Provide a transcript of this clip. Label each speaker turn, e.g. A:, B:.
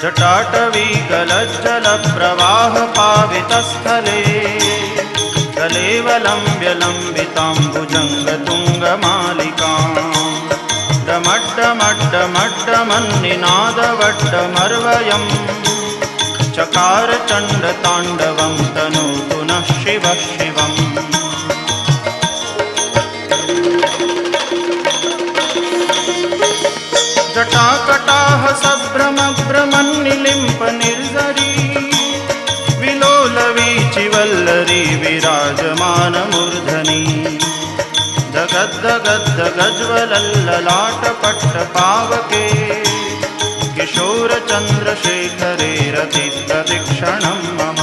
A: जटाटवीकलज्जलप्रवाहपावितस्थले कलेवलम्ब्य लम्बिताम्बुजङ्गतुङ्गमालिकाम् डमड्डमड्डमड्डमन्निनादवड्डमर्वयम् चकार चण्डताण्डवं तनोतु नः शिवः शिवम्। जटाकटाह सभ्रमभ्रमन्निलिम्प निर्झरी विलोलवीचिवल्लरी विराजमानमूर्धनि दगद्दगद्दगज्वलल्ललाटपट्टपावके किशोरचन्द्रशेखरे रतिप्रदक्षिणं मम।